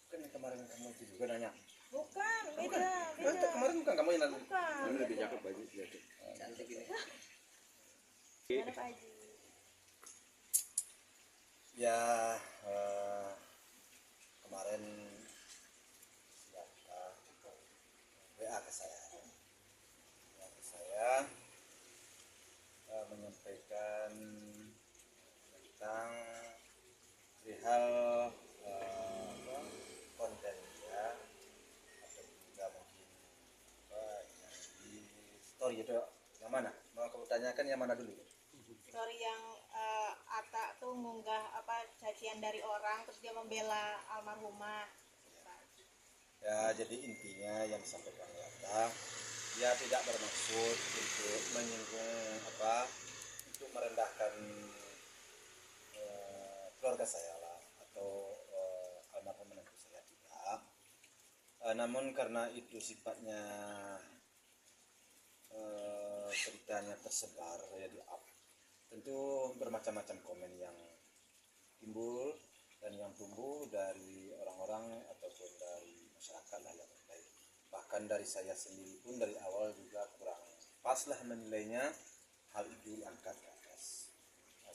Kan yang kemarin kamu itu juga nanya. Bukan, Bukan. beda. Kemarin bukan kamu yang nanya. Bukan. Ini lebih cakep baju jaket. Cantik ini. Gimana Pak Haji? Ya, kemarin Bapak WA ke saya. Menyampaikan tentang perihal konten dia atau juga mungkin yang di story itu yang mana? Mau kamu tanyakan yang mana dulu? Story yang Atta tuh ngunggah cacian dari orang terus dia membela almarhumah. Ya, jadi intinya yang disampaikan oleh Atta, dia tidak bermaksud untuk menyinggung untuk merendahkan keluarga saya lah atau almarhum menantu saya, tidak. Namun karena itu sifatnya beritanya tersebar ya di up, tentu bermacam-macam komen yang timbul dan yang tumbuh dari orang-orang ataupun dari masyarakat lah yang menilai. Bahkan dari saya sendiri pun dari awal juga kurang pas lah menilainya, hal itu diangkat ke atas.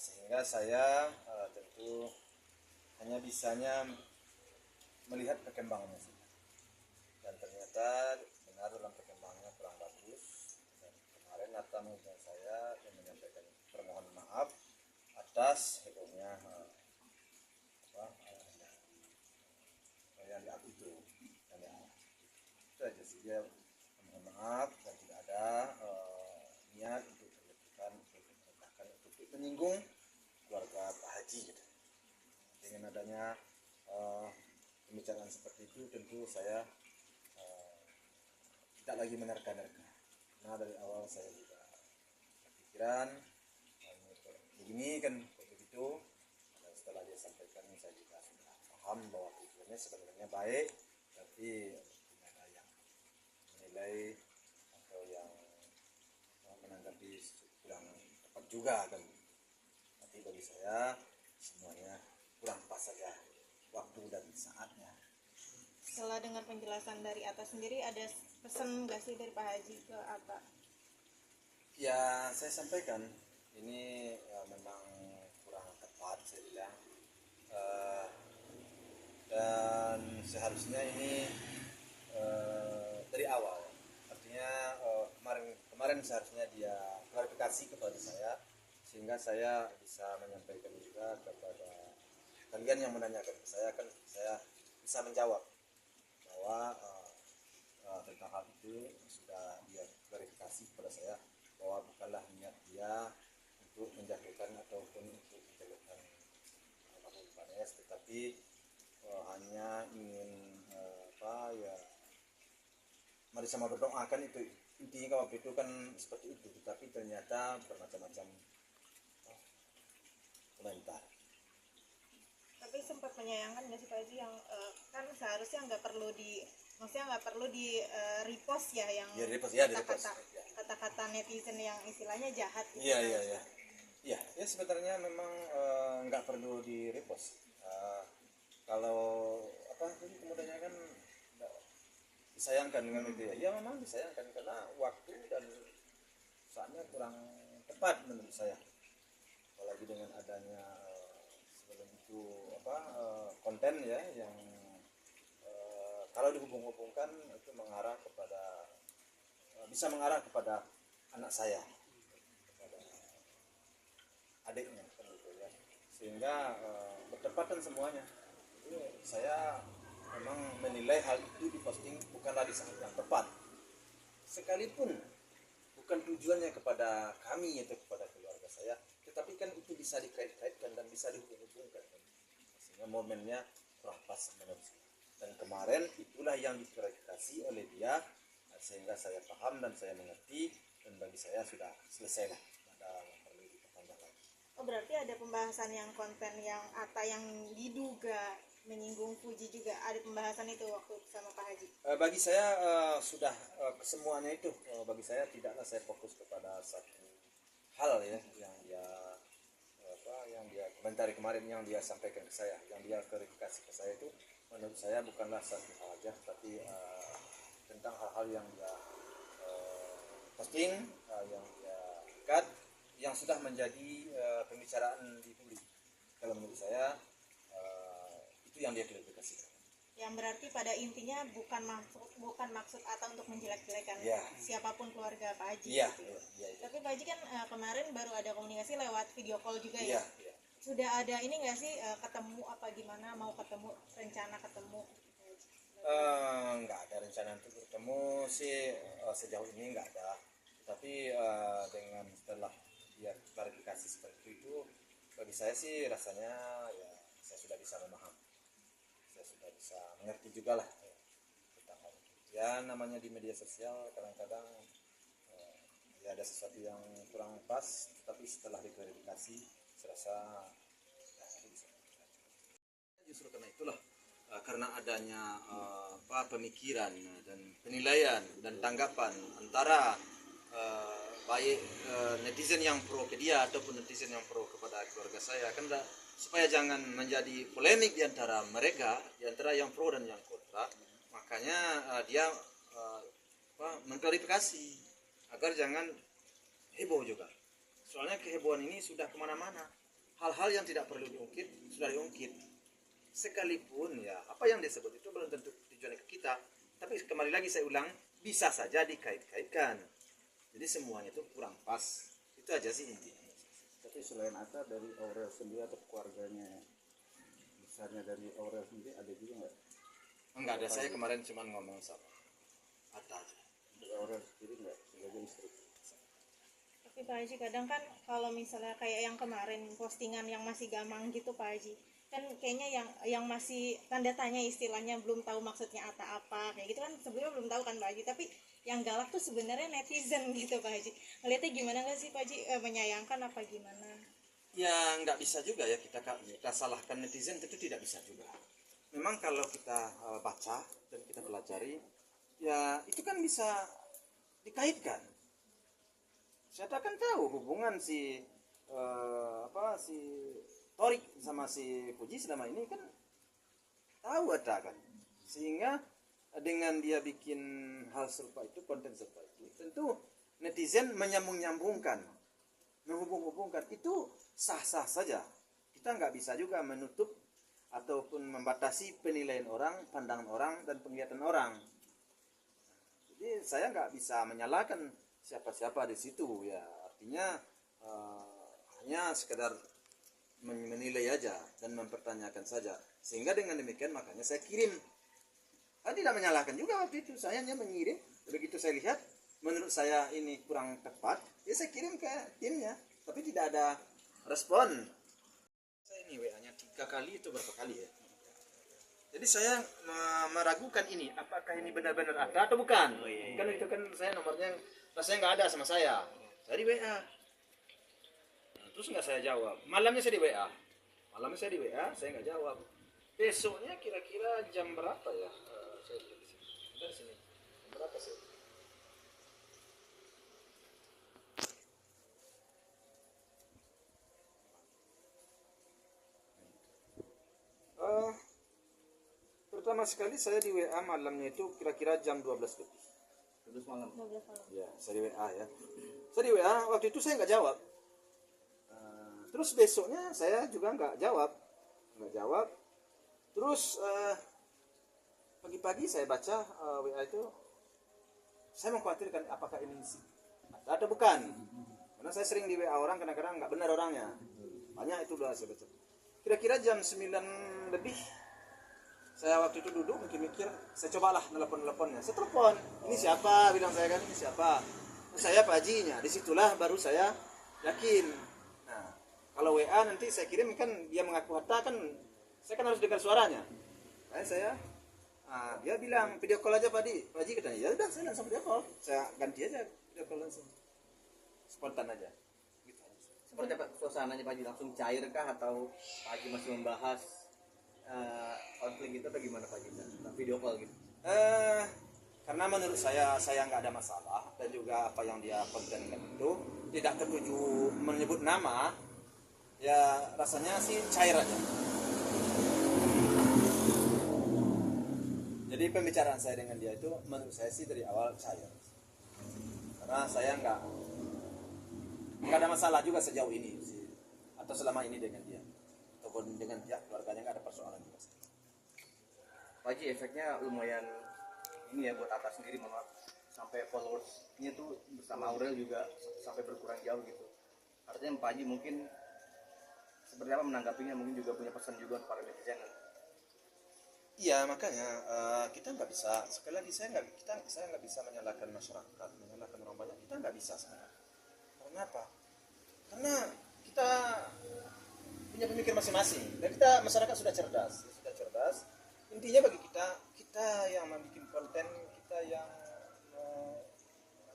Sehingga saya tentu hanya bisanya melihat perkembangannya saja. Dan ternyata benar dalam perkembangannya kurang bagus. Dan kemarin Atta menghubungi saya dan menyampaikan permohonan maaf atas hebohnya yang di up itu. Itu aja sih, dia mohon maaf dan tidak ada niat untuk berlebihan, untuk merendahkan, untuk menyinggung keluarga Pak Haji gitu. Dengan adanya pembicaraan seperti itu, tentu saya tidak lagi menerka-nerka. Nah, dari awal saya juga berpikiran begini kan begitu. Dan setelah dia sampaikan, saya juga sudah paham bahwa tujuannya sebenarnya baik, tapi tidak ada yang menilai atau yang menanggapi kurang tepat juga kan. Tapi bagi saya semuanya kurang pas saja waktu dan saatnya. Setelah dengar penjelasan dari Atta sendiri, ada pesan nggak sih dari Pak Haji ke Atta? Ya, saya sampaikan ini memang kurang tepat saya bilang. Dan seharusnya ini dari awal, artinya kemarin seharusnya dia klarifikasi kepada saya, sehingga saya bisa menyampaikan juga kepada kalian yang menanyakan ke saya, kan saya bisa menjawab bahwa tentang hal itu sudah dia klarifikasi kepada saya bahwa bukanlah niat dia untuk menjatuhkan ataupun untuk menjatuhkan almarhum Panes, tetapi hanya ingin mari sama berdoa kan, itu intinya waktu itu kan seperti itu. Tapi ternyata bermacam-macam komentar. Tapi sempat menyayangkan nggak sih Pak Haji yang kan seharusnya nggak perlu di repost ya yang Ya, repost, ya, kata-kata netizen yang istilahnya jahat gitu. Iya, ya sebenarnya memang nggak perlu di repost. Kalau jadi kemudiannya kan disayangkan dengan itu ya. Ya memang disayangkan karena waktu dan saatnya kurang tepat menurut saya. Apalagi dengan adanya sebelum itu konten ya yang kalau dihubung-hubungkan itu mengarah kepada bisa mengarah kepada anak saya, kepada adiknya gitu ya. Sehingga bertepatan semuanya. Jadi saya memang menilai hal itu diposting bukanlah di saat yang tepat. Sekalipun bukan tujuannya kepada kami atau kepada keluarga saya, tetapi kan itu bisa dikait-kaitkan dan bisa dihubung-hubungkan, sehingga momennya kurang pas menurut saya. Dan kemarin itulah yang diklarifikasi oleh dia, sehingga saya paham dan saya mengerti, dan bagi saya sudah selesai lah, ada yang perlu diperpanjang lagi. Oh, berarti ada pembahasan yang konten yang Atta yang diduga menyinggung Puji juga ada pembahasan itu waktu sama Pak Haji? Bagi saya sudah kesemuanya itu. Bagi saya tidaklah saya fokus kepada satu hal ya yang dia komentari kemarin, yang dia sampaikan ke saya, yang dia klarifikasi ke saya itu menurut saya bukanlah satu hal aja, tapi tentang hal-hal yang dia posting, yang dia ikat, yang sudah menjadi pembicaraan di publik. Kalau menurut saya itu yang dia klarifikasikan. Yang berarti pada intinya bukan maksud Atta untuk menjelek-jelekan siapapun keluarga Pak Haji. Iya. Gitu. Iya. Tapi Pak Haji kan kemarin baru ada komunikasi lewat video call juga Iya. ya. Sudah ada ini nggak sih ketemu apa gimana, mau ketemu, rencana ketemu? Nggak ada rencana untuk bertemu sih, sejauh ini nggak ada. Tapi dengan setelah dia klarifikasi seperti itu, bagi saya sih rasanya ya saya sudah bisa memahami, saya sudah bisa mengerti juga lah tentang hal itu. Ya namanya di media sosial kadang-kadang ya ada sesuatu yang kurang pas, tapi setelah diklarifikasi saya rasa ya, bisa. Justru karena itulah karena adanya pemikiran dan penilaian dan tanggapan antara baik netizen yang pro ke dia ataupun netizen yang pro kepada keluarga saya, kan supaya jangan menjadi polemik di antara mereka, di antara yang pro dan yang kontra, makanya dia mengklarifikasi agar jangan heboh juga. Soalnya kehebohan ini sudah kemana-mana, hal-hal yang tidak perlu diungkit sudah diungkit. Sekalipun ya apa yang disebut itu belum tentu tujuannya ke kita, tapi kembali lagi saya ulang, bisa saja dikait-kaitkan. Jadi semuanya itu kurang pas, itu aja sih intinya. Tapi selain Atta dari Aurel sendiri atau keluarganya besarnya dari Aurel sendiri ada juga nggak? Enggak ada, saya kemarin cuma ngomong sama Atta aja. Dari Aurel sendiri nggak sebagai istri? Tapi Pak Haji kadang kan kalau misalnya kayak yang kemarin postingan yang masih gamang gitu Pak Haji, kan kayaknya yang masih tanda tanya istilahnya, belum tahu maksudnya Atta apa kayak gitu kan, sebelumnya belum tahu kan Pak Haji, tapi yang galak tuh sebenarnya netizen gitu Pak Haji. Ngeliatnya gimana nggak sih Pak Haji, menyayangkan apa gimana? Ya nggak bisa juga ya kita salahkan netizen, itu tidak bisa juga. Memang kalau kita baca dan kita pelajari, ya itu kan bisa dikaitkan. Saya kan tahu hubungan si Torik sama si Puji selama ini kan tahu ada kan, sehingga dengan dia bikin hal serupa itu, konten serupa itu, tentu netizen menyambung-nyambungkan, menghubung-hubungkan, itu sah-sah saja. Kita nggak bisa juga menutup ataupun membatasi penilaian orang, pandangan orang, dan penglihatan orang. Jadi saya nggak bisa menyalahkan siapa-siapa di situ ya, artinya hanya sekedar menilai aja dan mempertanyakan saja. Sehingga dengan demikian makanya saya kirim. Saya tidak menyalahkan juga waktu itu, saya hanya mengirim. Begitu saya lihat menurut saya ini kurang tepat, ya saya kirim ke timnya, tapi tidak ada respon. Saya ini WA-nya 3 kali itu berapa kali ya. Jadi saya meragukan ini, apakah ini benar-benar ada atau bukan. Kan itu kan saya nomornya rasanya nggak ada sama saya. Saya di WA. Terus nggak saya jawab. Malamnya saya di WA. Saya nggak jawab. Besoknya kira-kira jam berapa ya? Saya lihat di sini. Dari sini. Jam berapa sih? Pertama sekali saya di WA malamnya itu kira-kira jam 12 lebih. 12 malam. 12 malam. Ya, saya di WA ya. Saya di WA, waktu itu saya nggak jawab. Terus besoknya saya juga nggak jawab. Terus pagi-pagi saya baca WA itu, saya mengkhawatirkan apakah ini ada atau bukan. Karena saya sering di WA orang, kadang-kadang nggak benar orangnya. Banyak itu udah saya baca. Kira-kira jam 9 lebih, saya waktu itu duduk mikir-mikir, saya cobalah nelpon-nelponnya. Saya telepon, ini siapa? Bilang saya kan, ini siapa? Saya Pak Hajinya. Disitulah baru saya yakin. Nah, kalau WA nanti saya kirim kan dia mengaku Hatta kan, saya kan harus dengar suaranya. Dia bilang video call aja Pak Haji katanya. Ya udah, saya langsung video call. Saya ganti aja video call langsung. Spontan aja. Gitu. Seperti apa suasananya Pak Haji, langsung cair kah atau Pak Haji masih membahas konflik itu atau gimana Pak Haji? Video call gitu. Karena menurut saya nggak ada masalah, dan juga apa yang dia kontenkan itu tidak tertuju menyebut nama, ya rasanya sih cair aja. Jadi pembicaraan saya dengan dia itu menurut saya sih dari awal cair. Karena saya nggak ada masalah juga sejauh ini sih, atau selama ini dengan dia ataupun dengan pihak keluarganya nggak ada persoalan juga sih. Pak Haji, efeknya lumayan ini ya buat atas sendiri, maaf, sampai followersnya tuh bersama Aurel juga sampai berkurang jauh gitu. Artinya Pak Haji mungkin seperti apa menanggapinya, mungkin juga punya pesan juga untuk para netizen. Iya, makanya kita nggak bisa, sekali lagi saya nggak bisa menyalahkan masyarakat, menyalahkan orang banyak, kita nggak bisa sebenarnya. Karena apa? Karena kita punya pemikir masing-masing dan kita masyarakat sudah cerdas. Intinya bagi kita yang membuat konten, kita yang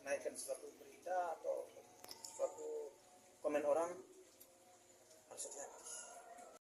menaikkan suatu berita atau